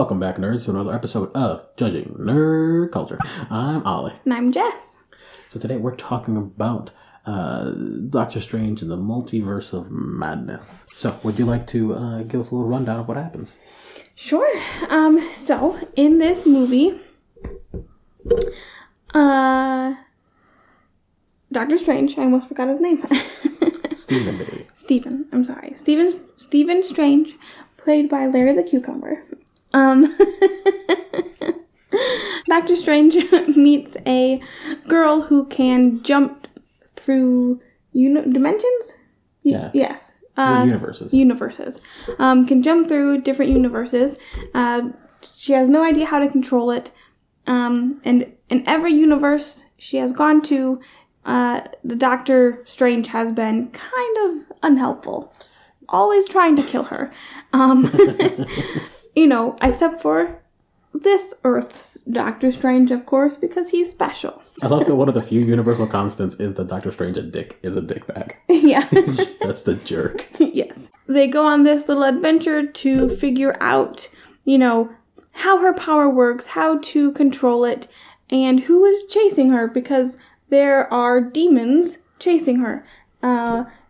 Welcome back, nerds, to another episode of Judging Nerd Culture. I'm Ollie. And I'm Jess. So today we're talking about Doctor Strange and the Multiverse of Madness. So, would you like to give us a little rundown of what happens? Sure. So, in this movie, Doctor Strange, I almost forgot his name. Stephen, baby. Stephen, I'm sorry. Stephen Strange, played by Larry the Cucumber. Dr. Strange meets a girl who can jump through dimensions? Yeah. Yes. Universes. Can jump through different universes. She has no idea how to control it. And in every universe she has gone to, the Doctor Strange has been kind of unhelpful. Always trying to kill her. Except for this Earth's Doctor Strange, of course, because he's special. I love that one of the few universal constants is that Doctor Strange is a dick bag. Yeah. He's just a jerk. Yes. They go on this little adventure to figure out, how her power works, how to control it, and who is chasing her, because there are demons chasing her.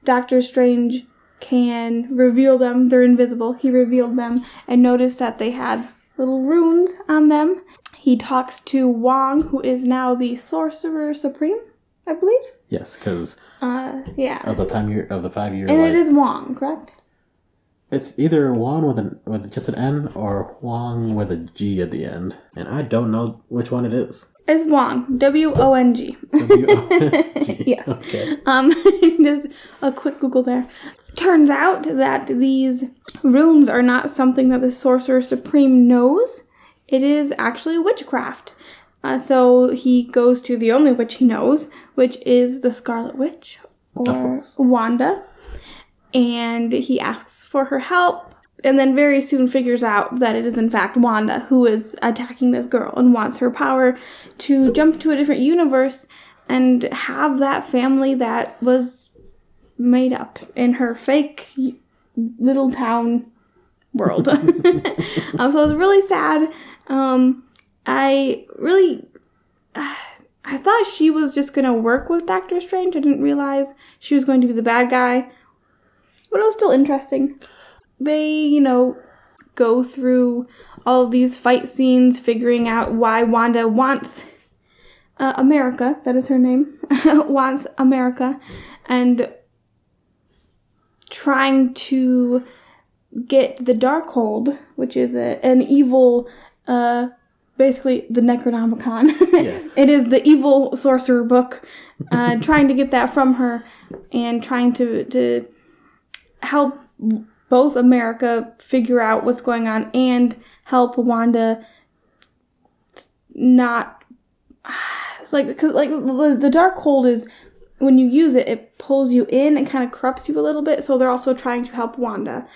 Doctor Strange can reveal them. They're invisible. He revealed them and noticed that they had little runes on them. He talks to Wong, who is now the Sorcerer Supreme, I believe. Yes, because of the 5 year. And it is Wong, correct? It's either Wong with just an N or Wong with a G at the end, and I don't know which one it is. It's Wong. W-O-N-G. W-O-N-G. Yes. Okay. Just a quick Google there. Turns out that these runes are not something that the Sorcerer Supreme knows. It is actually witchcraft. So he goes to the only witch he knows, which is the Scarlet Witch, or Wanda. And he asks for her help. And then very soon figures out that it is in fact Wanda who is attacking this girl and wants her power to jump to a different universe and have that family that was made up in her fake little town world. So it was really sad. I thought she was just going to work with Doctor Strange. I didn't realize she was going to be the bad guy. But it was still interesting. They, go through all of these fight scenes, figuring out why Wanda wants America, that is her name, wants America, and trying to get the Darkhold, which is an evil, basically the Necronomicon. Yeah. It is the evil sorcerer book, trying to get that from her, and trying to help both America figure out what's going on and help Wanda not... It's like the Darkhold is, when you use it, it pulls you in and kind of corrupts you a little bit, so they're also trying to help Wanda.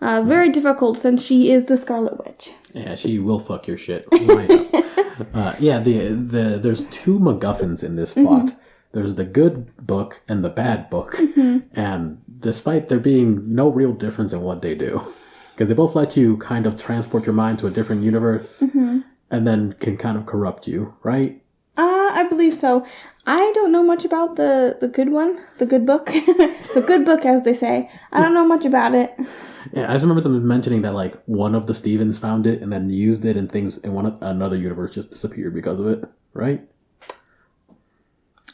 Very difficult since she is the Scarlet Witch. Yeah, she will fuck your shit right up. There's two MacGuffins in this plot. Mm-hmm. There's the good book and the bad book. Mm-hmm. And despite there being no real difference in what they do, because they both let you kind of transport your mind to a different universe, mm-hmm. and then can kind of corrupt you, right? I believe so. I don't know much about the good one, the good book. The good book, as they say. I don't know much about it. Yeah, I just remember them mentioning that, like, one of the Stevens found it and then used it, and things in another universe just disappeared because of it, right?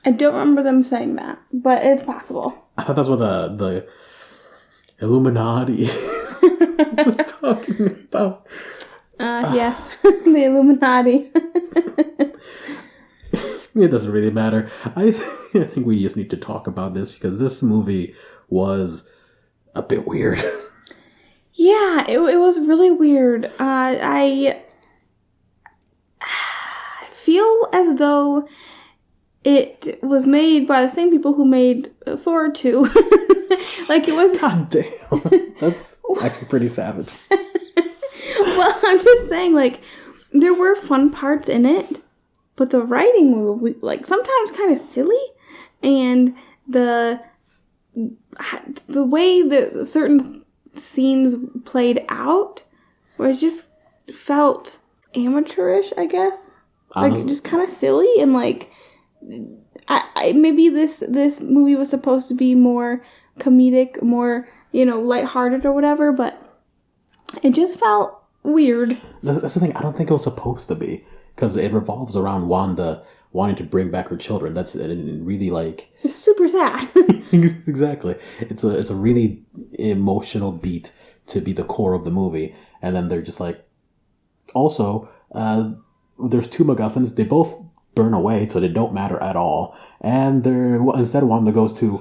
I don't remember them saying that, but it's possible. I thought that's what the Illuminati was talking about. Yes, the Illuminati. It doesn't really matter. I think we just need to talk about this because this movie was a bit weird. Yeah, it was really weird. I feel as though it was made by the same people who made Thor 2. Like, it was... God damn. That's actually pretty savage. Well, I'm just saying, like, there were fun parts in it, but the writing was, like, sometimes kind of silly, and the way that certain scenes played out was just felt amateurish, I guess. Honestly, Like, just kind of silly, and like, maybe this movie was supposed to be more comedic, more, lighthearted or whatever, but it just felt weird. that's the thing. I don't think it was supposed to be, because it revolves around Wanda wanting to bring back her children. That's really like... It's super sad. Exactly. It's a really emotional beat to be the core of the movie. And then they're just like... Also, there's two MacGuffins. They both burn away, so they don't matter at all. And instead Wanda goes to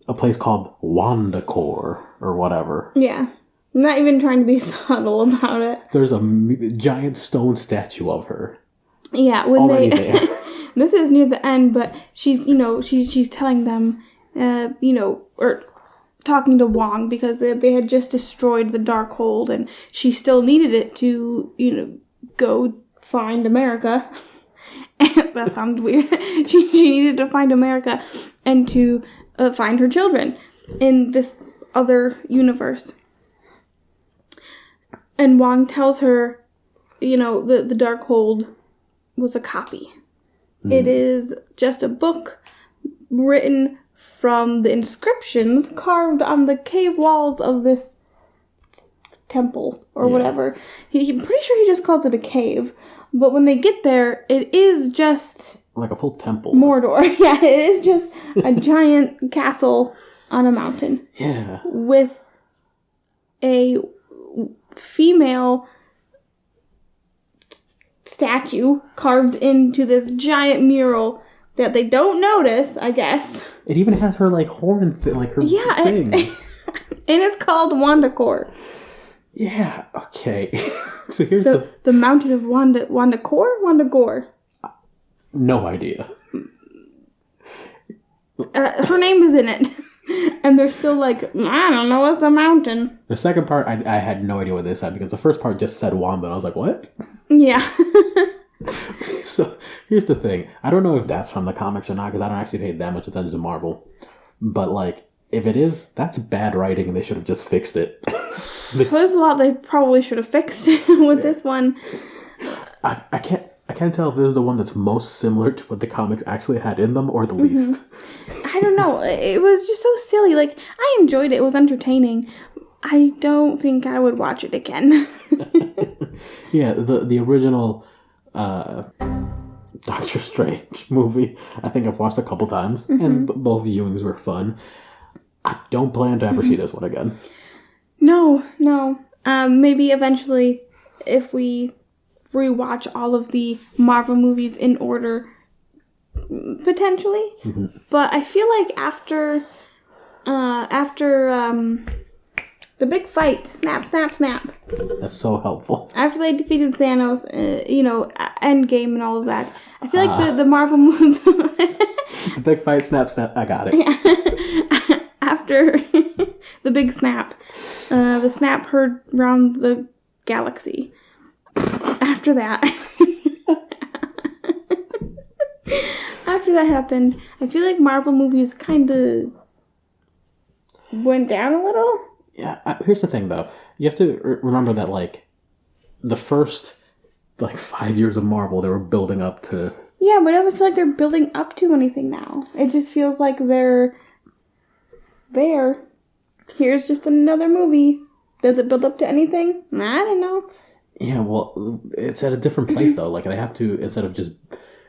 a place called WandaCore, or whatever. Yeah. I'm not even trying to be subtle about it. There's a giant stone statue of her. Yeah, when already there. This is near the end, but she's telling them, or talking to Wong, because they had just destroyed the Darkhold, and she still needed it to, go find America. That sounds weird. She needed to find America and to find her children in this other universe. And Wong tells her, the Darkhold was a copy. It is just a book written from the inscriptions carved on the cave walls of this temple or whatever. I'm pretty sure he just calls it a cave. But when they get there, it is just... like a full temple. Mordor. Yeah, it is just a giant castle on a mountain. Yeah. With a female statue carved into this giant mural that they don't notice, I guess. It even has her like horn like her thing. And it's called WandaCore. Yeah, okay. So here's the mountain of WandaCore? WandaGore? No idea. Her name is in it. And they're still like, I don't know, it's a mountain. The second part, I had no idea what they said, because the first part just said Wanda, and I was like, what? Yeah. So, here's the thing. I don't know if that's from the comics or not, because I don't actually pay that much attention to Marvel. But, like, if it is, that's bad writing, and they should have just fixed it. There's a lot they probably should have fixed with this one. I can't tell if this is the one that's most similar to what the comics actually had in them, or the least. I don't know. It was just so silly. Like, I enjoyed it. It was entertaining. I don't think I would watch it again. Yeah, the original Doctor Strange movie, I think I've watched a couple times, and both viewings were fun. I don't plan to ever see this one again. No. Maybe eventually, if we rewatch all of the Marvel movies in order, potentially. But I feel like after the big fight, snap. That's so helpful. After they defeated Thanos, Endgame and all of that, I feel like the Marvel movies... The big fight, snap, I got it. Yeah. After the big snap, the snap heard around the galaxy. After that... After that happened, I feel like Marvel movies kind of went down a little. Yeah, here's the thing, though. You have to remember that, like, the first, 5 years of Marvel, they were building up to... Yeah, but it doesn't feel like they're building up to anything now. It just feels like they're there. Here's just another movie. Does it build up to anything? I don't know. Yeah, well, it's at a different place, though. Like, they have to, instead of just...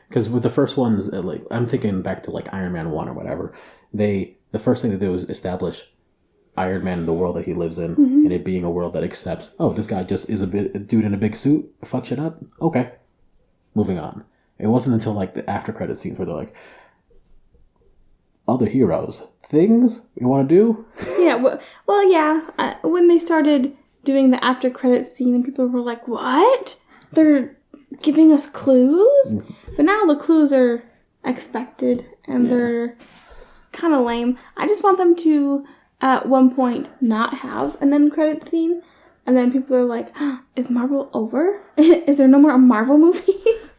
Because with the first ones, I'm thinking back to, Iron Man 1 or whatever. The first thing they did was establish Iron Man in the world that he lives in, and it being a world that accepts, oh, this guy just is a dude in a big suit, fuck shit up, okay, moving on. It wasn't until the after credit scenes where they're like, other heroes, things you want to do. Yeah, well, yeah. When they started doing the after credit scene, and people were like, what? They're giving us clues, but now the clues are expected, and they're kind of lame. I just want them to, at one point, not have an end credit scene, and then people are like, is Marvel over? Is there no more Marvel movies?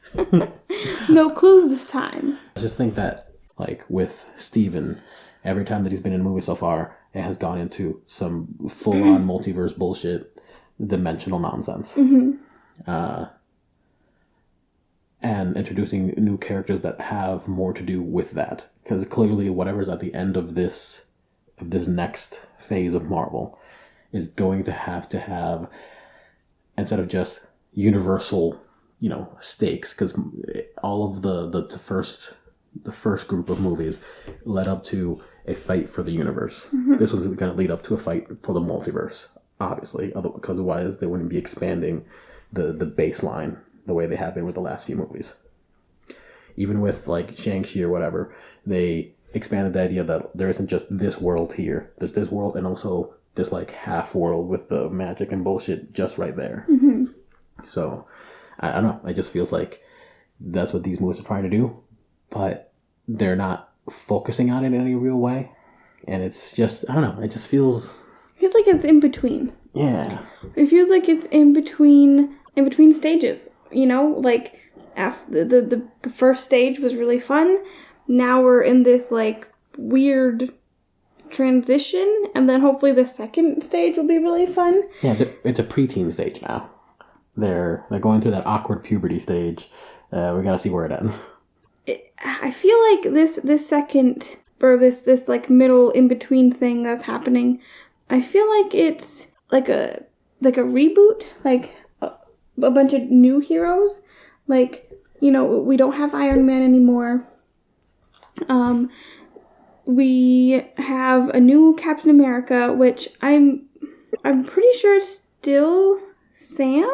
No clues this time. I just think that, with Steven, every time that he's been in a movie so far, it has gone into some full-on multiverse bullshit, dimensional nonsense. and introducing new characters that have more to do with that. Because clearly, whatever's at the end of this next phase of Marvel is going to have instead of just universal, stakes. Because all of the first group of movies led up to a fight for the universe. Mm-hmm. This was going to lead up to a fight for the multiverse, obviously, because otherwise they wouldn't be expanding the baseline the way they have been with the last few movies. Even with like Shang-Chi or whatever, they expanded the idea that there isn't just this world here. There's this world and also this like half world with the magic and bullshit just right there. Mm-hmm. So I don't know. It just feels like that's what these movies are trying to do, but they're not focusing on it in any real way. And it's just, I don't know. It just feels like it's in between. Yeah. It feels like it's in between stages. Like after the first stage was really fun. Now we're in this like weird transition, and then hopefully the second stage will be really fun. Yeah, it's a preteen stage now. They're going through that awkward puberty stage. We gotta see where it ends. I feel like this second or this like middle in between thing that's happening. I feel like it's like a reboot, like a bunch of new heroes. Like, we don't have Iron Man anymore. We have a new Captain America, which I'm pretty sure it's still Sam.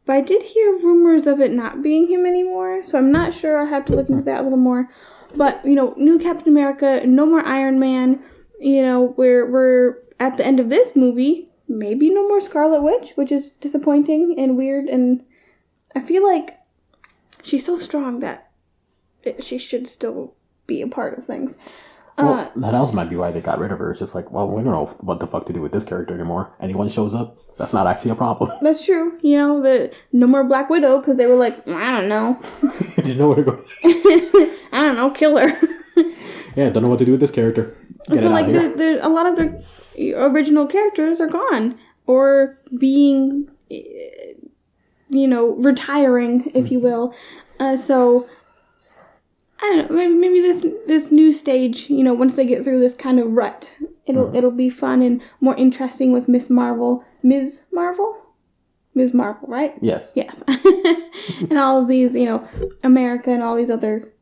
But I did hear rumors of it not being him anymore, so I'm not sure. I'll have to look into that a little more. But, new Captain America, no more Iron Man. We're at the end of this movie. Maybe no more Scarlet Witch, which is disappointing and weird. And I feel like she's so strong that she should still be a part of things. Well, that also might be why they got rid of her. It's just like, well, we don't know what the fuck to do with this character anymore. Anyone shows up, that's not actually a problem. That's true. No more Black Widow, because they were like, I don't know. Didn't know where to go. I don't know, kill her. Yeah, don't know what to do with this character. Get so, like, a lot of their original characters are gone. Or being, retiring, if you will. So I don't know, maybe this new stage, once they get through this kind of rut, it'll be fun and more interesting with Ms. Marvel, right? Yes. Yes. And all of these, America and all these other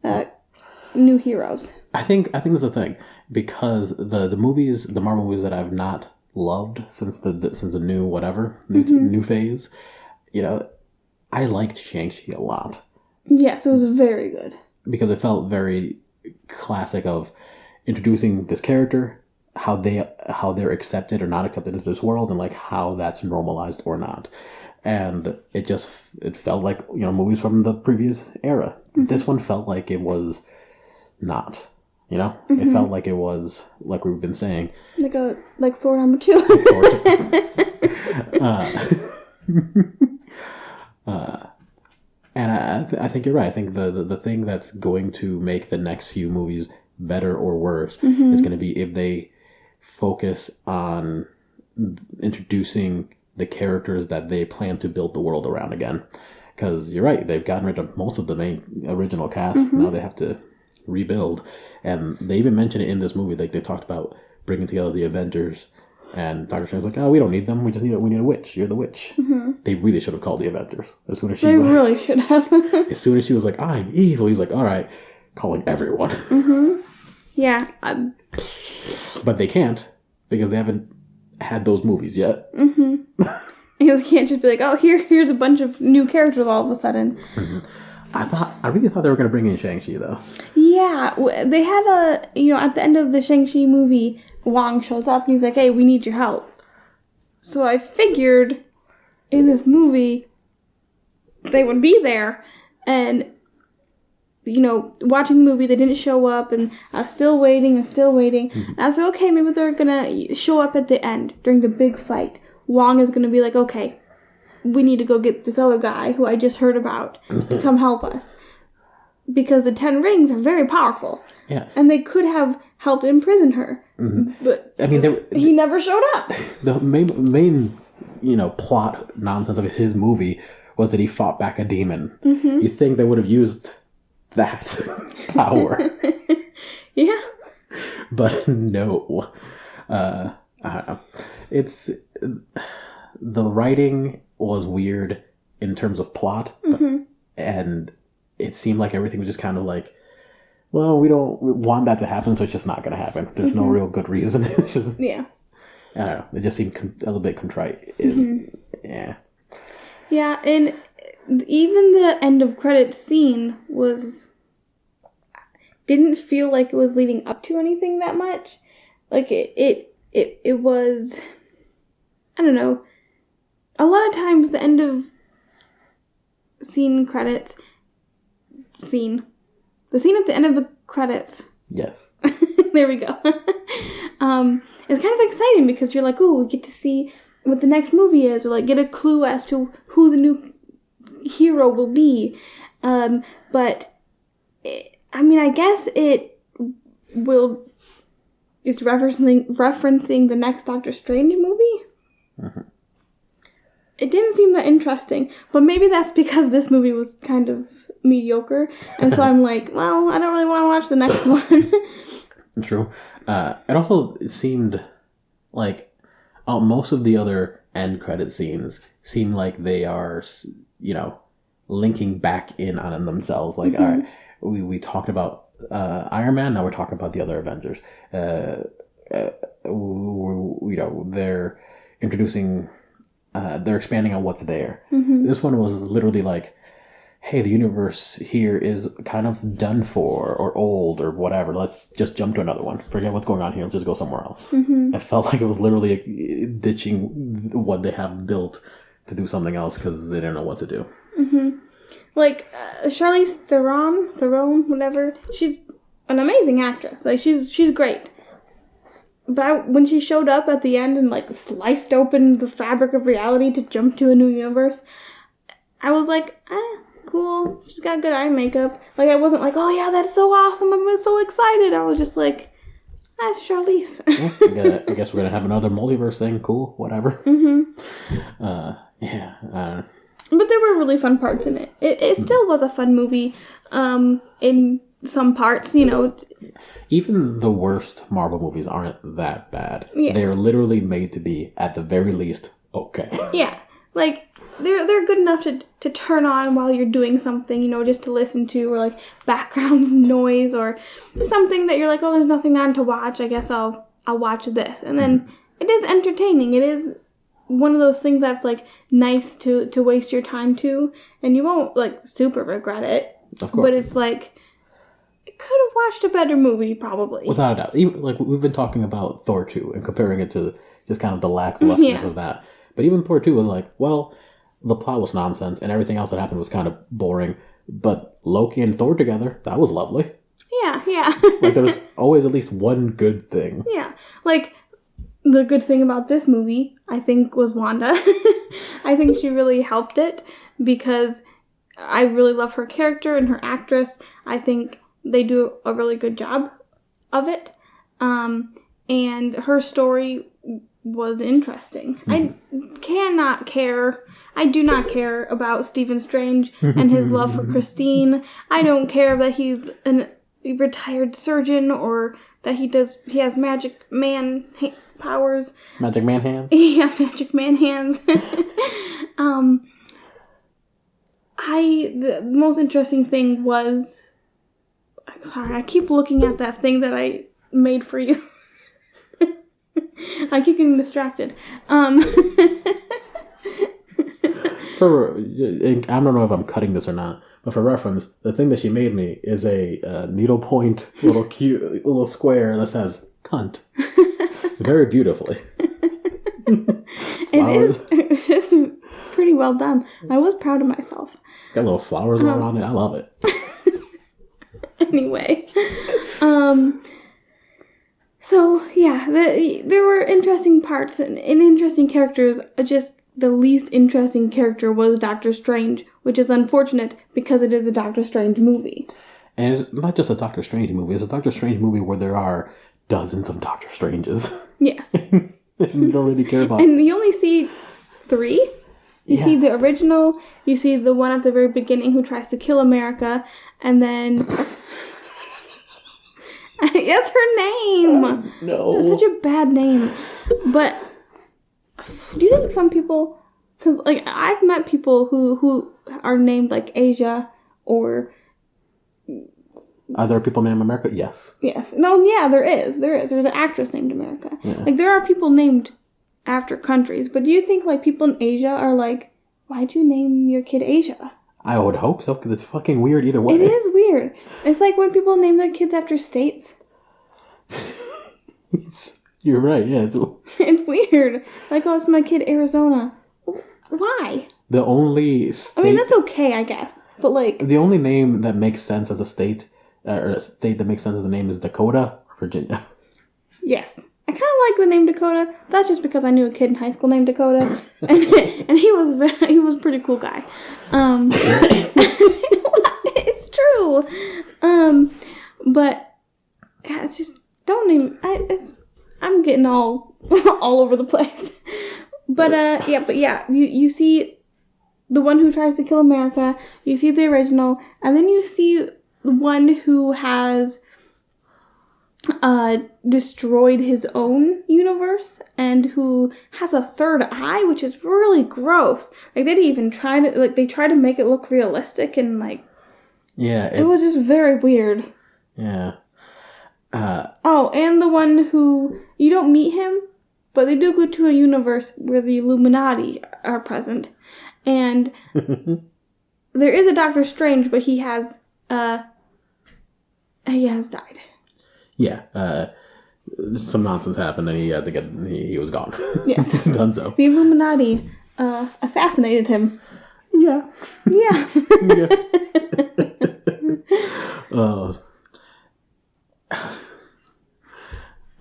new heroes. I think that's the thing, because the Marvel movies that I've not loved since the new whatever, new phase, I liked Shang-Chi a lot. Yes, it was very good. Because it felt very classic of introducing this character, how they're accepted or not accepted into this world, and like how that's normalized or not. And it felt like movies from the previous era. Mm-hmm. This one felt like it was not. Mm-hmm. It felt like it was, like we've been saying, like Thor number 2. And I think you're right. I think the thing that's going to make the next few movies better or worse is going to be if they focus on introducing the characters that they plan to build the world around again. Because you're right, they've gotten rid of most of the main original cast. Mm-hmm. Now they have to rebuild. And they even mentioned it in this movie. Like, they talked about bringing together the Avengers. And Doctor Strange's like, oh, we don't need them. We need a witch. You're the witch. Mm-hmm. They really should have called the Avengers. Really should have. As soon as she was like, I'm evil, he's like, all right, calling everyone. Mm-hmm. Yeah. But they can't, because they haven't had those movies yet. Mm-hmm. You can't just be like, oh, here's a bunch of new characters all of a sudden. Mm-hmm. I really thought they were going to bring in Shang-Chi, though. Yeah. They had at the end of the Shang-Chi movie, Wong shows up and he's like, hey, we need your help. So I figured in this movie they would be there, and watching the movie they didn't show up, and I was still waiting. Mm-hmm. And I was like, okay, maybe they're gonna show up at the end during the big fight. Wong is gonna be like, okay, we need to go get this other guy who I just heard about to come help us, because the 10 rings are very powerful. Yeah. And they could have helped imprison her. Mm-hmm. But I mean, he never showed up. The main plot nonsense of his movie was that he fought back a demon. You think they would have used that power. Yeah. But no. I don't know. It's... The writing was weird in terms of plot, and it seemed like everything was just kind of like, well, we want that to happen, so it's just not going to happen. There's no real good reason. It's just... Yeah. I don't know. It just seemed a little bit contrite. Yeah. Yeah, and even the end of credits scene didn't feel like it was leading up to anything that much. Like it was, I don't know. A lot of times the end of the scene at the end of the credits. Yes. There we go. It's kind of exciting because you're like, ooh, we get to see what the next movie is, or like get a clue as to who the new hero will be. But I guess it's referencing the next Doctor Strange movie. It didn't seem that interesting, but maybe that's because this movie was kind of mediocre, and so I'm like, well, I don't really want to watch the next one. True. It also seemed like most of the other end credit scenes seem like they are, linking back in on themselves. Like, all right, we talked about Iron Man, now we're talking about the other Avengers. They're introducing, they're expanding on what's there. This one was literally like, hey, the universe here is kind of done for or old or whatever. Let's just jump to another one. Forget what's going on here. Let's just go somewhere else. I felt like it was literally ditching what they have built to do something else because they didn't know what to do. Like, Charlize Theron, whatever, she's an amazing actress. Like, she's great. But when she showed up at the end and, like, sliced open the fabric of reality to jump to a new universe, I was like, cool. She's got good eye makeup. Like, I wasn't like, oh yeah, that's so awesome. I'm so excited. I was just like, that's Charlize. I guess we're going to have another multiverse thing. Cool. Whatever. Yeah. But there were really fun parts in it. It still was a fun movie in some parts, Even the worst Marvel movies aren't that bad. Yeah. They are literally made to be, at the very least, okay. Yeah. Like, they're good enough to turn on while you're doing something, just to listen to, or like background noise, or something that you're like, oh, there's nothing on to watch. I guess I'll watch this. And then it is entertaining. It is one of those things that's like nice to waste your time to, and you won't like super regret it. Of course. But it's like, I could have watched a better movie probably. Without a doubt. Even like we've been talking about Thor 2 and comparing it to just kind of the lacklusterness of that. But even Thor 2 was like, well, the plot was nonsense and everything else that happened was kind of boring. But Loki and Thor together, that was lovely. Yeah. Like there's always at least one good thing. Yeah. Like, the good thing about this movie, I think, was Wanda. I think she really helped it because I really love her character and her actress. I think they do a really good job of it. And her story was interesting. I do not care about Stephen Strange and his love for Christine. I don't care that he's a retired surgeon or that he has magic man powers. Magic man hands? Yeah, magic man hands. The most interesting thing was... Sorry, I keep looking at that thing that I made for you. I keep getting distracted. I don't know if I'm cutting this or not, but for reference, the thing that she made me is a needlepoint little cute little square that says "cunt" very beautifully. It's just pretty well done. I was proud of myself. It's got little flowers all around it. I love it. Anyway, so yeah, there were interesting parts and interesting characters. Just the least interesting character was Doctor Strange, which is unfortunate because it is a Doctor Strange movie. And it's not just a Doctor Strange movie. It's a Doctor Strange movie where there are dozens of Doctor Stranges. Yes. You don't really care about. And you only see 3. You see the original, you see the one at the very beginning who tries to kill America, and then... That's her name! No. That's such a bad name. But, do you think some people... Because, like, I've met people who are named, like, Asia, or... Are there people named America? Yes. Yes. No, yeah, there is. There's an actress named America. Yeah. Like, there are people named after countries, but do you think, like, people in Asia are like, why'd you name your kid Asia? I would hope so, because it's fucking weird either way. It is weird. It's like when people name their kids after states. You're right, yeah. It's weird. Like, oh, it's my kid Arizona. Why? The only state... I mean, that's okay, I guess. But, like... The only name that makes sense as a state, or a state that makes sense as a name is Dakota or Virginia. Yes. I kind of like the name Dakota. That's just because I knew a kid in high school named Dakota. and he was a pretty cool guy. It's true. But, yeah, it's just... Don't even... I'm getting all over the place. But you see the one who tries to kill America, you see the original, and then you see the one who has destroyed his own universe and who has a third eye, which is really gross. Like, they didn't even try to, like, they try to make it look realistic, and, like, yeah, it was just very weird. Yeah. And the one who, you don't meet him, but they do go to a universe where the Illuminati are present. And there is a Doctor Strange, but he has died. Yeah. Some nonsense happened and he had to he was gone. Yes. Done so. The Illuminati assassinated him. Yeah. Yeah. Yeah.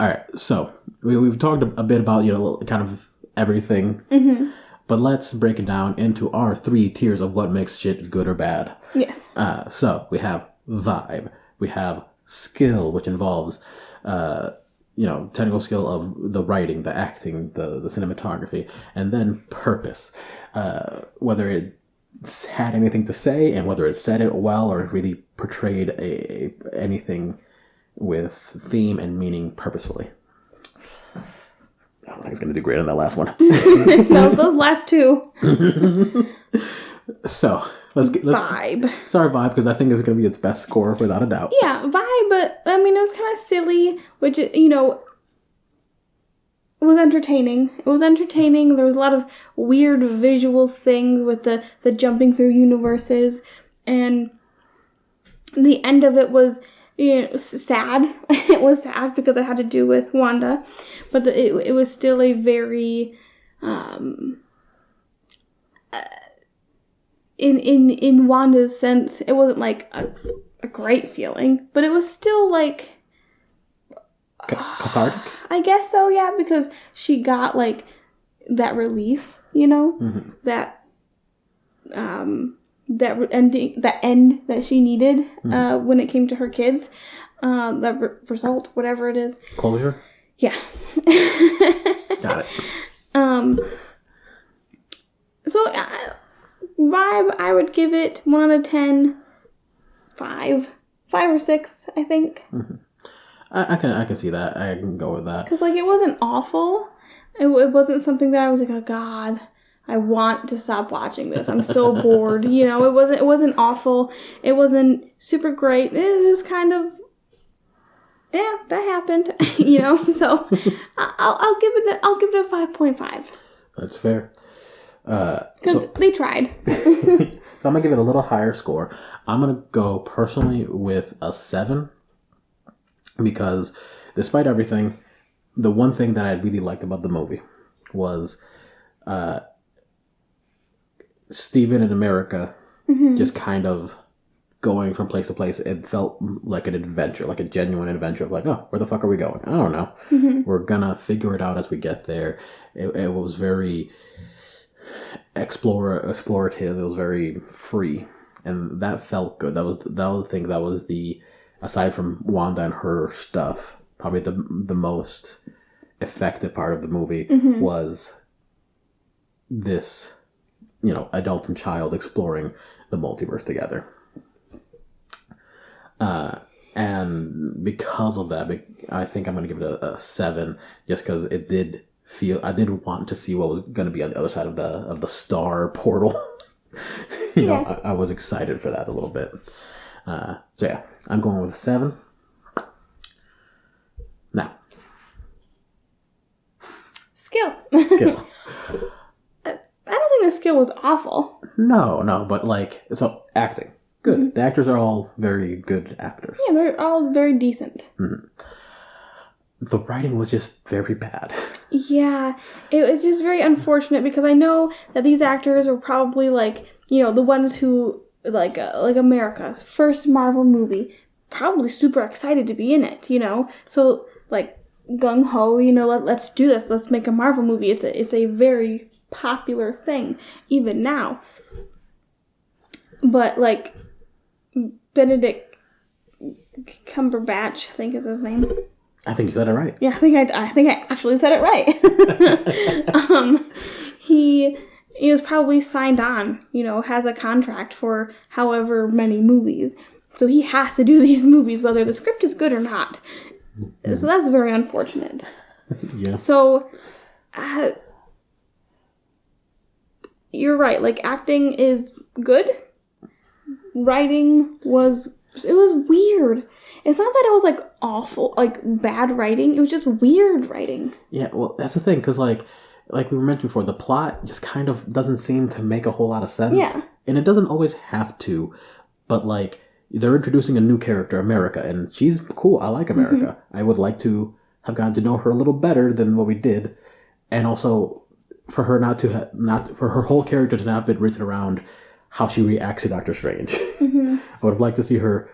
All right, so we've talked a bit about, kind of everything, but let's break it down into our 3 tiers of what makes shit good or bad. Yes. So we have vibe, we have skill, which involves, technical skill of the writing, the acting, the cinematography, and then purpose, whether it had anything to say and whether it said it well or it really portrayed anything with theme and meaning purposefully. I don't think it's going to do great on that last one. No, those last 2. So, let's vibe. Sorry, vibe, because I think it's going to be its best score without a doubt. Yeah, vibe, but, I mean, it was kind of silly, which, it was entertaining. It was entertaining. There was a lot of weird visual things with the jumping through universes, and the end of it was... sad. It was sad because it had to do with Wanda, but it was still a very in Wanda's sense, it wasn't like a great feeling, but it was still like cathartic. I guess so, yeah, because she got like that relief, that that end that she needed when it came to her kids, that result, whatever it is. Closure? Yeah. Got it. So, vibe, I would give it 1 out of 10, 5 or 6, I think. Mm-hmm. I can see that. I can go with that. Because, like, it wasn't awful. It wasn't something that I was like, oh, God, I want to stop watching this. I'm so bored. It wasn't awful. It wasn't super great. It was kind of, yeah, that happened. So I'll give it a 5.5. That's fair. Because they tried. So I'm gonna give it a little higher score. I'm gonna go personally with a 7 because despite everything, the one thing that I really liked about the movie was Steven in America just kind of going from place to place. It felt like an adventure, like a genuine adventure of like, oh, where the fuck are we going? I don't know. We're gonna figure it out as we get there. It was very explorative. It was very free, and that felt good. That was the thing. That was aside from Wanda and her stuff, probably the most effective part of the movie was this, adult and child exploring the multiverse together. And because of that, I think I'm going to give it a 7, just because it did feel, I did want to see what was going to be on the other side of the star portal. I was excited for that a little bit. So yeah, I'm going with a 7. Now, skill. I don't think the skill was awful. No, but so acting. Good. Mm-hmm. The actors are all very good actors. Yeah, they're all very decent. Mm-hmm. The writing was just very bad. Yeah, it was just very unfortunate because I know that these actors were probably the ones who like America's first Marvel movie, probably super excited to be in it. So gung ho. Let's do this. Let's make a Marvel movie. It's a very popular thing even now. But Benedict Cumberbatch, I think is his name. I think you said it right. Yeah, I think I actually said it right. He was probably signed on, has a contract for however many movies. So he has to do these movies whether the script is good or not. Mm-hmm. So that's very unfortunate. Yeah. So you're right. Acting is good. Writing was weird. It's not that it was awful, bad writing. It was just weird writing. Yeah, well, that's the thing, because like we mentioned before, the plot just kind of doesn't seem to make a whole lot of sense. Yeah. And it doesn't always have to, but they're introducing a new character, America, and she's cool. I like America. Mm-hmm. I would like to have gotten to know her a little better than what we did, and also for her for her whole character to not have been written around how she reacts to Doctor Strange. Mm-hmm. I would have liked to see her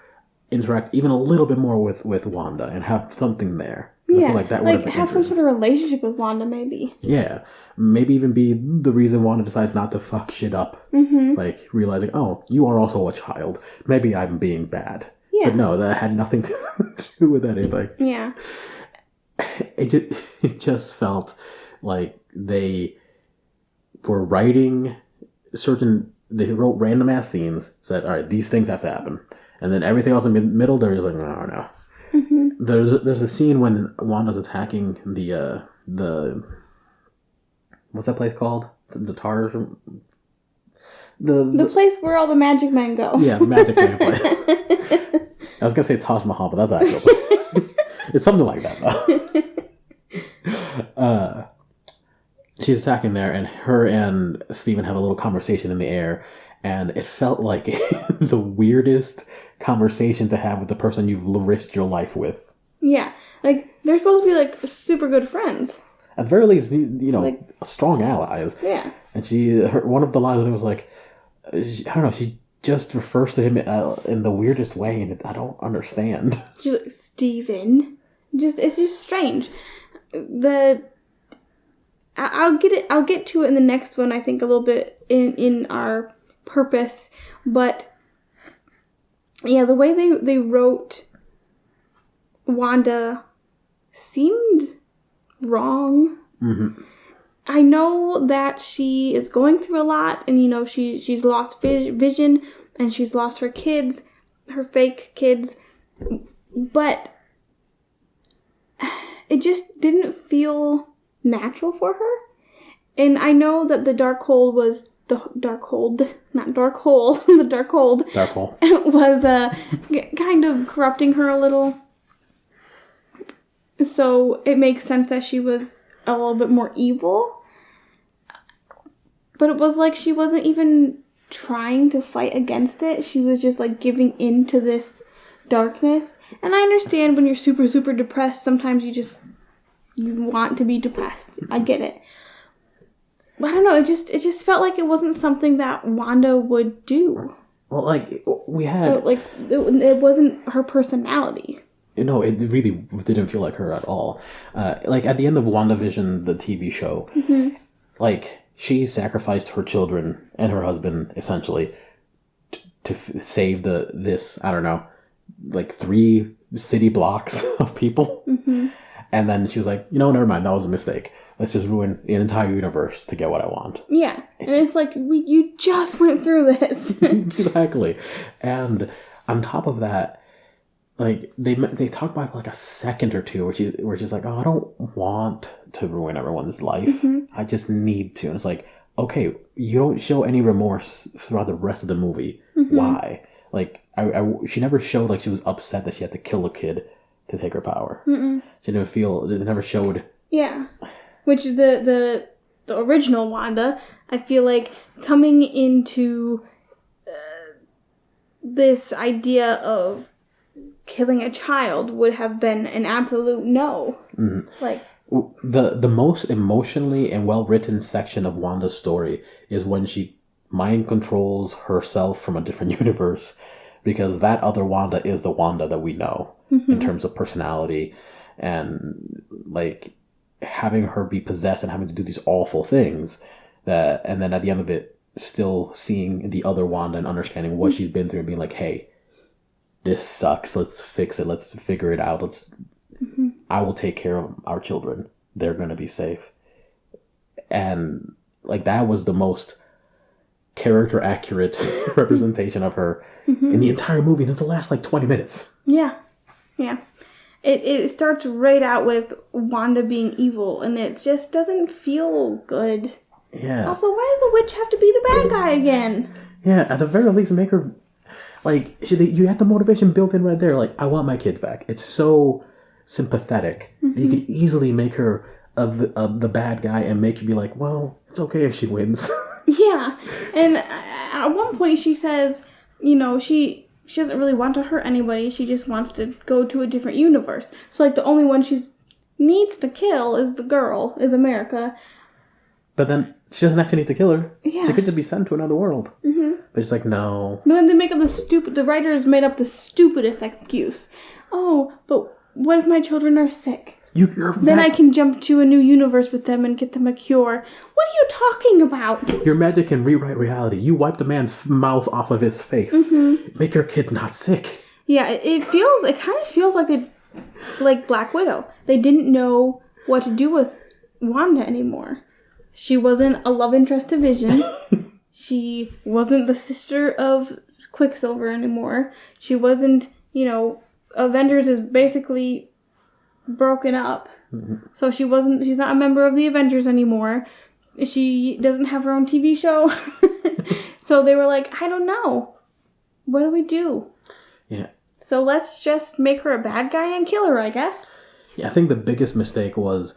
interact even a little bit more with Wanda and have something there. Yeah, I feel like that would have been have some sort of relationship with Wanda, maybe. Yeah, maybe even be the reason Wanda decides not to fuck shit up. Mm-hmm. Realizing, oh, you are also a child. Maybe I'm being bad. Yeah. But no, that had nothing to do with that. Yeah. It just felt like they were writing they wrote random ass scenes, said, all right, these things have to happen. And then everything else in the middle, they're just no. Mm-hmm. There's a scene when Wanda's attacking the what's that place called? The TARS? The place where all the magic men go. Yeah, the magic man place. I was going to say Taj Mahal, but that's actually... It's something like that, though. She's attacking there, and her and Steven have a little conversation in the air, and it felt like the weirdest conversation to have with the person you've risked your life with. Yeah. They're supposed to be, super good friends. At the very least, strong allies. Yeah. And one of the lines was I don't know, she just refers to him in the weirdest way, and I don't understand. She's like, Steven. It's just strange. I'll get to it in the next one, I think, a little bit in our purpose. But, yeah, the way they wrote Wanda seemed wrong. Mm-hmm. I know that she is going through a lot, and, she's lost vision, and she's lost her kids, her fake kids, but it just didn't feel natural for her. And I know that the dark hole was the dark hole was kind of corrupting her a little. So it makes sense that she was a little bit more evil. But it was like she wasn't even trying to fight against it. She was just giving in to this darkness. And I understand when you're super, super depressed, sometimes you want to be depressed. I get it. But I don't know, it just felt like it wasn't something that Wanda would do. Well, we had... it wasn't her personality. No, it really didn't feel like her at all. At the end of WandaVision, the TV show, mm-hmm. She sacrificed her children and her husband, essentially, to save this, I don't know, 3 city blocks of people. Mm-hmm. And then she was like, never mind, that was a mistake. let's just ruin the entire universe to get what I want. Yeah. And it's like, you just went through this. Exactly. And on top of that, like, they talk about like a second or two where she's like, oh, I don't want to ruin everyone's life. I just need to. And it's like, okay, you don't show any remorse throughout the rest of the movie. Why? Like, she never showed like she was upset that she had to kill a kid to take her power. She never showed. Yeah. Which the original Wanda, I feel like coming into this idea of killing a child would have been an absolute no. Like, the most emotionally and well written section of Wanda's story is when she mind controls herself from a different universe, because that other Wanda is the Wanda that we know in terms of personality, and like having her be possessed and having to do these awful things and then at the end of it still seeing the other Wanda and understanding what she's been through and being like, hey, this sucks, let's fix it, let's figure it out, I will take care of our children, they're gonna be safe. And like, that was the most character accurate representation of her in the entire movie, and it's the last like 20 minutes. Yeah It starts right out with Wanda being evil, and it just doesn't feel good. Yeah. Also, why does the witch have to be the bad guy again? Yeah, at the very least, make her like, you had the motivation built in right there. Like, I want my kids back. It's so sympathetic. You could easily make her of the bad guy and make you be like, well, it's okay if she wins. Yeah, and at one point she says, she doesn't really want to hurt anybody. She just wants to go to a different universe. So, like, the only one she needs to kill is America. But then she doesn't actually need to kill her. Yeah. She could just be sent to another world. But it's like, no. But then they make up the writers made up the stupidest excuse. Oh, but what if my children are sick? Then I can jump to a new universe with them and get them a cure. What are you talking about? Your magic can rewrite reality. You wiped a man's mouth off of his face. Make your kid not sick. Yeah, it kind of feels like Black Widow. They didn't know what to do with Wanda anymore. She wasn't a love interest to Vision. She wasn't the sister of Quicksilver anymore. She wasn't, Avengers is basically broken up. So she's not a member of the Avengers anymore. She doesn't have her own TV show. So they were like, I don't know. What do we do? Yeah. So let's just make her a bad guy and kill her, I guess. Yeah, I think the biggest mistake was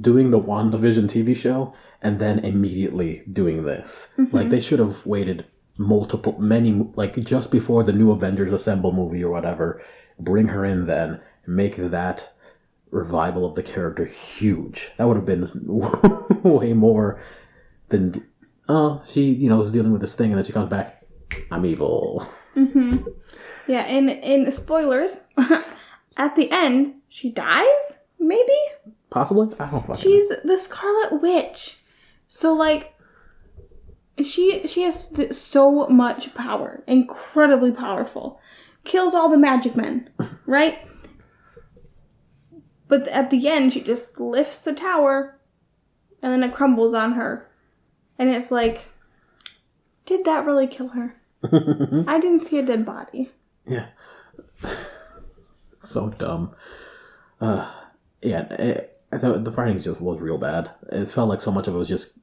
doing the WandaVision TV show and then immediately doing this. Like, they should have waited just before the new Avengers Assemble movie or whatever, bring her in then, make that revival of the character huge. That would have been way more than, she, was dealing with this thing and then she comes back, I'm evil. Yeah, and spoilers, at the end, she dies, maybe? Possibly? I don't fucking know. She's the Scarlet Witch. So, like, she has so much power. Incredibly powerful. Kills all the magic men, right? But at the end, she just lifts the tower, and then it crumbles on her. And it's like, did that really kill her? I didn't see a dead body. Yeah. So dumb. I thought the fighting just was real bad. It felt like so much of it was just,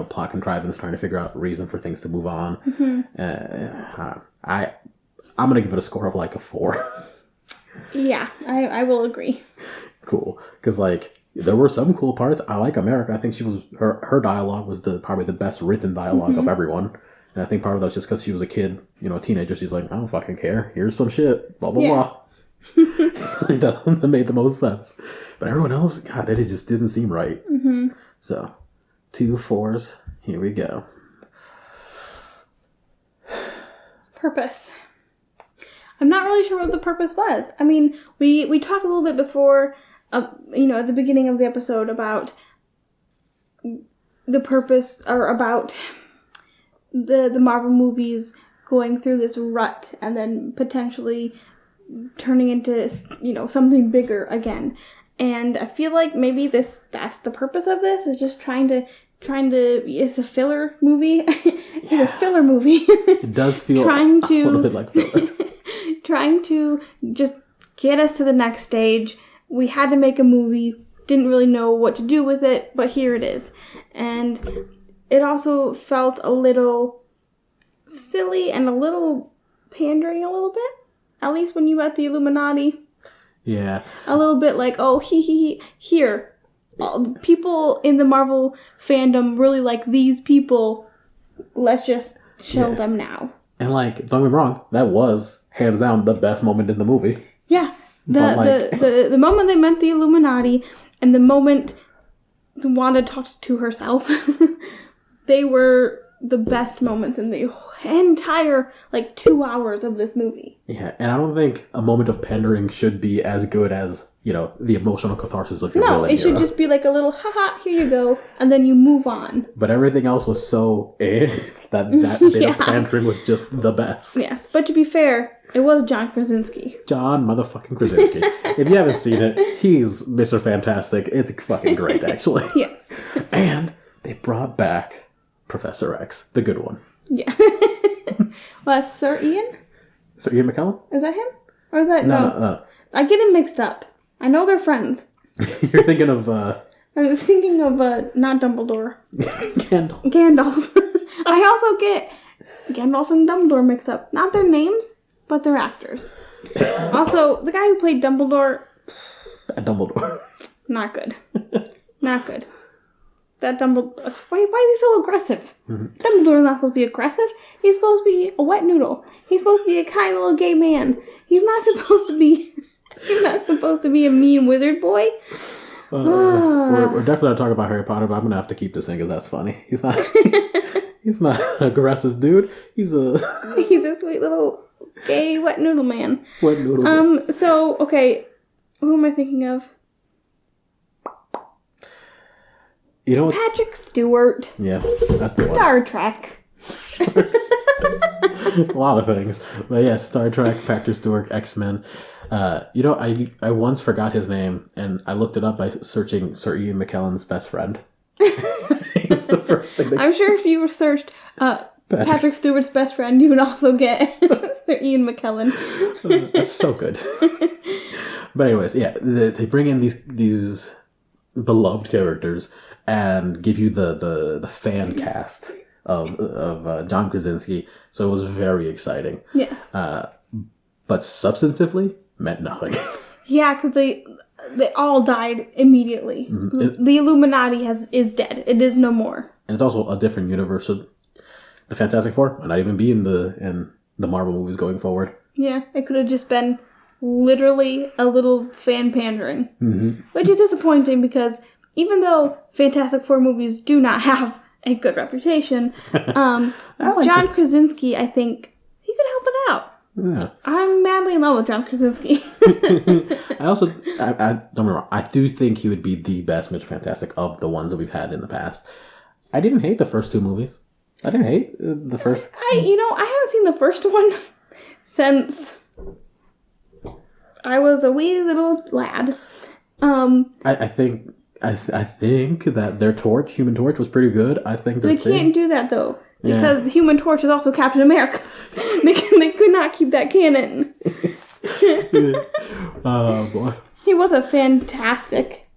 plot contrivance, trying to figure out reason for things to move on. I'm gonna give it a score of like a 4. Yeah, I will agree. Cool, because like there were some cool parts. I like America. I think her dialogue was probably the best written dialogue of everyone. And I think part of that was just because she was a kid, a teenager. She's like, I don't fucking care. Here's some shit. Blah blah blah. That made the most sense. But everyone else, God, that just didn't seem right. So, 2 4s. Here we go. Purpose. I'm not really sure what the purpose was. I mean, we talked a little bit before, at the beginning of the episode about the purpose, or about the Marvel movies going through this rut and then potentially turning into, something bigger again. And I feel like maybe that's the purpose of this, is just trying to it's a filler movie. It's a filler movie. It does feel a little bit like filler. Trying to just get us to the next stage. We had to make a movie, didn't really know what to do with it, but here it is. And it also felt a little silly and a little pandering a little bit. At least when you met the Illuminati. Yeah. A little bit like, oh, here. People in the Marvel fandom really like these people. Let's just show them now. And like, don't get me wrong, that was hands down the best moment in the movie. Yeah. The moment they met the Illuminati and the moment Wanda talked to herself, they were the best moments in the entire 2 hours of this movie. Yeah, and I don't think a moment of pandering should be as good as, the emotional catharsis of your villain. No, it should just be like a little, haha, here you go, and then you move on. But everything else was so that bit of pandering was just the best. Yes, but to be fair, it was John Krasinski. John motherfucking Krasinski. If you haven't seen it, he's Mr. Fantastic. It's fucking great, actually. Yes. And they brought back Professor X, the good one. Yeah. Well, Sir Ian? Sir Ian McKellen? Is that him? Or is that... No. I get him mixed up. I know they're friends. You're thinking of... I'm thinking of, not Dumbledore. Gandalf. I also get Gandalf and Dumbledore mixed up. Not their names, but their actors. Also, the guy who played Dumbledore... Dumbledore. Not good. Not good. That Dumbledore... Why is he so aggressive? Mm-hmm. Dumbledore's not supposed to be aggressive. He's supposed to be a wet noodle. He's supposed to be a kind little gay man. He's not supposed to be... He's not supposed to be a mean wizard boy. We're definitely not talking about Harry Potter, but I'm going to have to keep this in because that's funny. He's not... He's not an aggressive dude. He's a sweet little gay wet noodle man. Wet noodle man. So, okay. Who am I thinking of? You know what's... Patrick Stewart. Yeah, that's the Star Trek. A lot of things. But yeah, Star Trek, Patrick Stewart, X-Men. I once forgot his name, and I looked it up by searching Sir Ian McKellen's best friend. It's the first thing I'm sure if you searched Patrick Stewart's best friend, you would also get Sir Ian McKellen. That's so good. But anyways, yeah, they bring in these beloved characters and give you the fan cast of John Krasinski. So it was very exciting. Yes. But substantively, meant nothing. Yeah, because they all died immediately. Mm-hmm. The Illuminati is dead. It is no more. And it's also a different universe. So the Fantastic Four might not even be in the Marvel movies going forward. Yeah, it could have just been literally a little fan pandering. Mm-hmm. Which is disappointing because even though Fantastic Four movies do not have a good reputation, John Krasinski, I think, he could help it out. Yeah. I'm madly in love with John Krasinski. I don't get me wrong, I do think he would be the best Mr. Fantastic of the ones that we've had in the past. I didn't hate the first two movies. I didn't hate the first. I haven't seen the first one since I was a wee little lad. I think that their Human Torch, was pretty good. I think they can't do that though. Because the Human Torch is also Captain America. They could not keep that canon. Oh, boy. He was a fantastic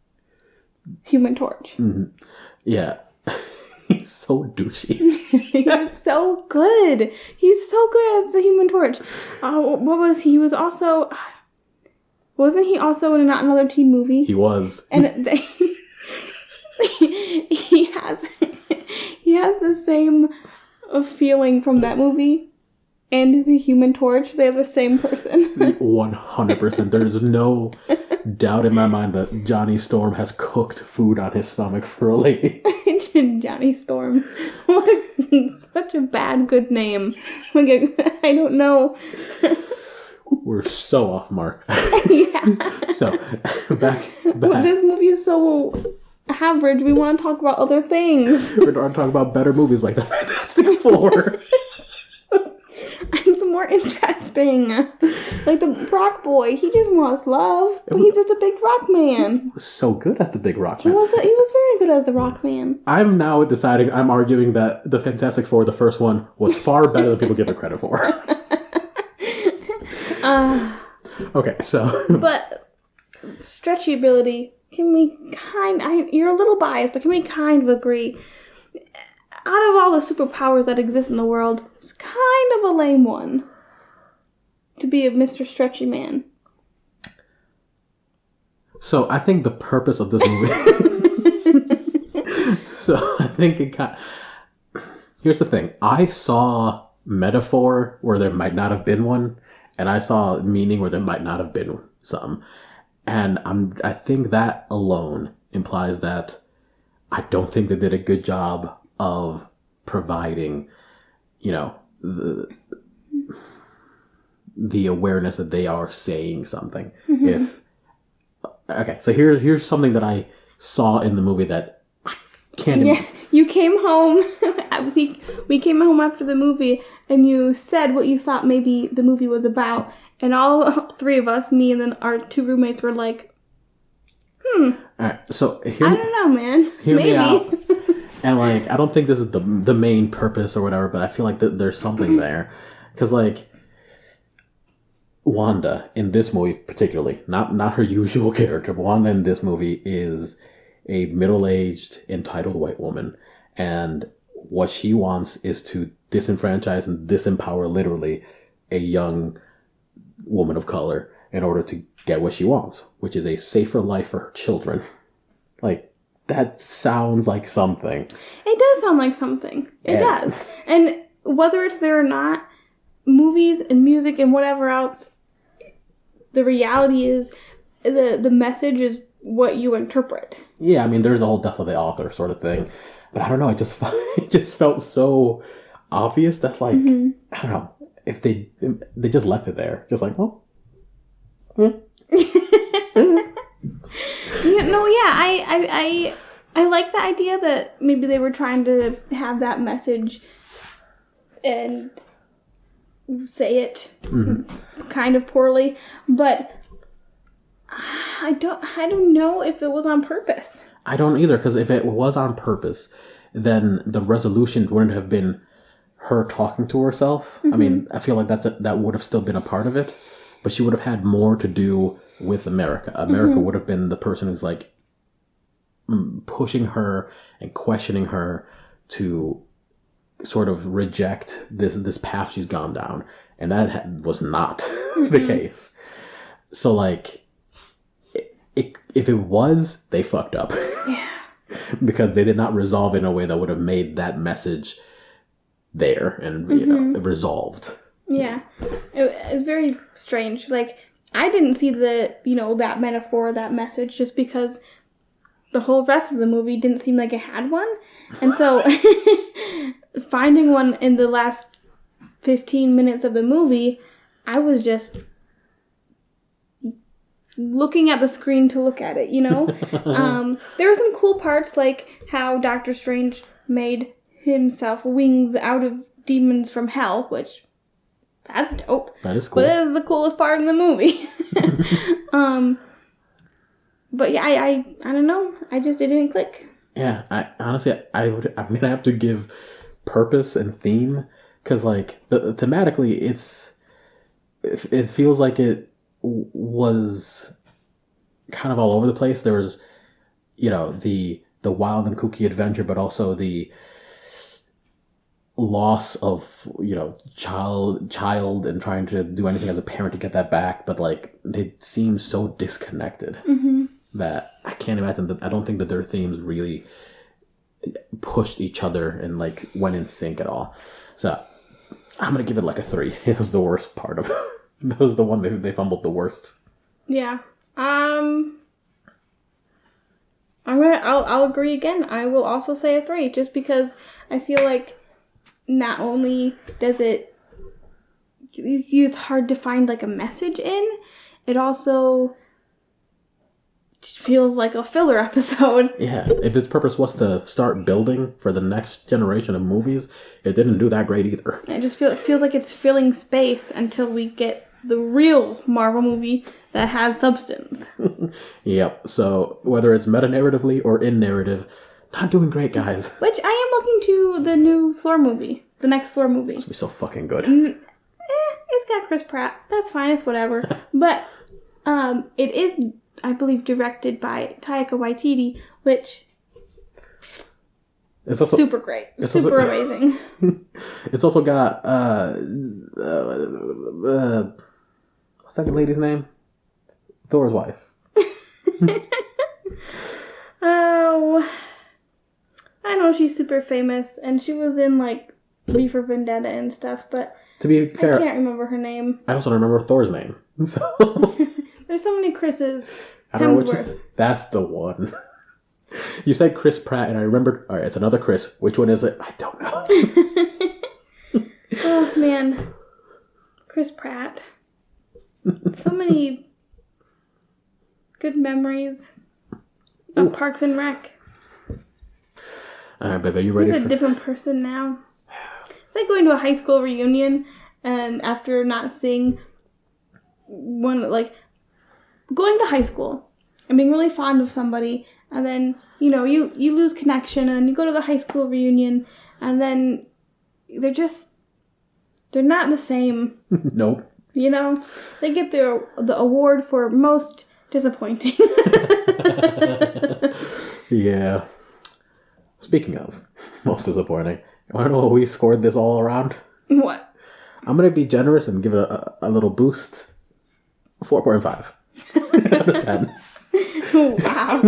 Human Torch. Mm-hmm. Yeah. He's so douchey. He's so good. He's so good as the Human Torch. What was he? He was also... Wasn't he also in Not Another Teen Movie? He was. And he has the same feeling from that movie and the Human Torch. They have the same person. 100%. There's no doubt in my mind that Johnny Storm has cooked food on his stomach for a lady. Johnny Storm. Such a bad good name. I don't know. We're so off mark. Yeah. So, back. This movie is so average. We want to talk about other things. We're going to talk about better movies like The Fantastic Four. And some more interesting. Like the rock boy, he just wants love, but he's just a big rock man. He was so good at the big rock He man. was very good as a rock man. I'm now deciding, I'm arguing that the Fantastic Four, the first one, was far better than people give it credit for. Okay, so... But stretchy ability, can we you're a little biased, but can we kind of agree? Out of all the superpowers that exist in the world, it's kind of a lame one. To be a Mr. Stretchy Man. So I think the purpose of this movie... So I think it got... Here's the thing. I saw metaphor where there might not have been one, and I saw meaning where there might not have been some. And I think that alone implies that I don't think they did a good job of providing, the awareness that they are saying something. Okay, so here's something that I saw in the movie that I can't... Yeah, you came home. We came home after the movie, and you said what you thought maybe the movie was about, and all three of us, me and then our two roommates, were like, All right, so I don't know, man. Hear maybe. me out. And I don't think this is the main purpose or whatever, but I feel like there's something there, because Wanda in this movie particularly, not her usual character, but Wanda in this movie is a middle-aged, entitled white woman, and what she wants is to disenfranchise and disempower literally a young woman of color in order to get what she wants, which is a safer life for her children. That sounds like something. It does sound like something. It does. And whether it's there or not, movies and music and whatever else, the reality is the message is what you interpret. Yeah, I mean, there's the whole death of the author sort of thing. But I don't know, it just felt so obvious that, I don't know, if they just left it there. Just well... I like the idea that maybe they were trying to have that message and say it kind of poorly, but I don't know if it was on purpose. I don't either, because if it was on purpose, then the resolution wouldn't have been her talking to herself. I mean, I feel like that would have still been a part of it, but she would have had more to do with America. America would have been the person who's pushing her and questioning her to sort of reject this path she's gone down, and that was not the case. So if it was, they fucked up. Yeah. Because they did not resolve in a way that would have made that message there and resolved. Yeah. It was very strange. I didn't see that metaphor, that message, just because the whole rest of the movie didn't seem like it had one. And so finding one in the last 15 minutes of the movie, I was just looking at the screen to look at it, There were some cool parts, like how Doctor Strange made himself wings out of demons from hell, which, that's dope. That is cool. But that is the coolest part in the movie. But yeah, I don't know. It didn't click. Yeah, I'm gonna have to give purpose and theme, because thematically it feels like it was kind of all over the place. There was the wild and kooky adventure, but also the loss of child and trying to do anything as a parent to get that back, but they seem so disconnected that I can't imagine that. I don't think that their themes really pushed each other and went in sync at all. So I'm gonna give it a 3. It was the worst part of it. That was the one they fumbled the worst. Yeah. I'll agree again. I will also say a 3, just because I feel like not only does it's hard to find a message in, it also feels like a filler episode. Yeah, if its purpose was to start building for the next generation of movies, it didn't do that great either. It just feels like it's filling space until we get the real Marvel movie that has substance. Yep, so whether it's meta-narratively or in narrative, not doing great, guys. Which I am looking to the new Thor movie. The next Thor movie. It's gonna be so fucking good. It's got Chris Pratt. That's fine, it's whatever. But it is, I believe, directed by Taika Waititi, which it's also super great. Super amazing. It's also got what's that lady's name? Thor's wife. Oh, I know she's super famous, and she was in like V for Vendetta and stuff, but to be fair, I can't remember her name. I also don't remember Thor's name. So there's so many Chris's. I don't know which. That's the one. You said Chris Pratt, and I remembered. All right, it's another Chris. Which one is it? I don't know. Oh man, Chris Pratt. So many good memories of Parks and Rec. All right, baby, you ready? He's a different person now. It's like going to a high school reunion, and after not seeing one, like going to high school and being really fond of somebody, and then you lose connection, and then you go to the high school reunion, and then they're not the same. Nope. They get the award for most disappointing. Yeah. Speaking of most disappointing, you want to know what we scored this all around? What? I'm going to be generous and give it a little boost. 4.5 out of 10. Wow.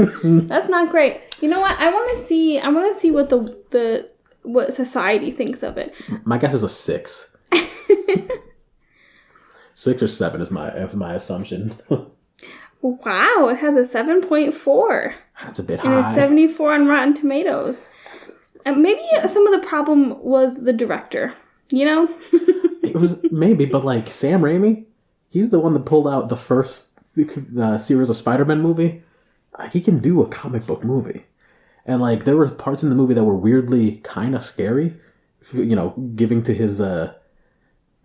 That's not great. You know what? I want to see what what society thinks of it. My guess is a 6. 6 or 7 is my assumption. Wow, it has a 7.4. That's a bit and high. And a 74 on Rotten Tomatoes. And maybe some of the problem was the director, It was maybe, but like Sam Raimi, he's the one that pulled out the first series of Spider-Man movie. He can do a comic book movie. And like there were parts in the movie that were weirdly kind of scary, giving to his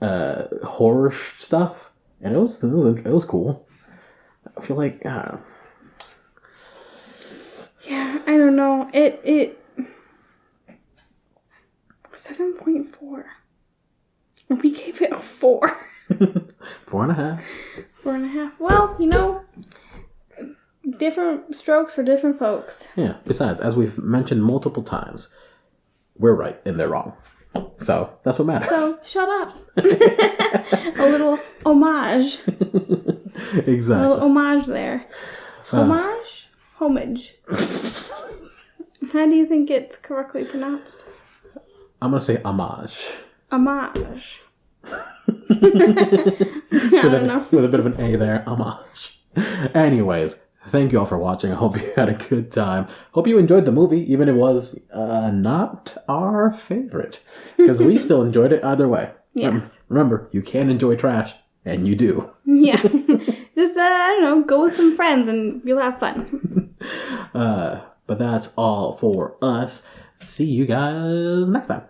horror stuff. And it was cool. I feel like, yeah, I don't know. It 7.4. And we gave it a 4. 4.5. 4.5. Well, different strokes for different folks. Yeah. Besides, as we've mentioned multiple times, we're right and they're wrong. So that's what matters. So shut up. A little homage. Exactly. A little homage there. Homage? Homage. How do you think it's correctly pronounced? I'm going to say homage. Homage. I don't know. With a bit of an A there. Homage. Anyways, thank you all for watching. I hope you had a good time. Hope you enjoyed the movie, even if it was not our favorite. Because we still enjoyed it either way. Yeah. Remember, you can enjoy trash, and you do. Yeah. Just, I don't know, go with some friends and you'll have fun. But that's all for us. See you guys next time.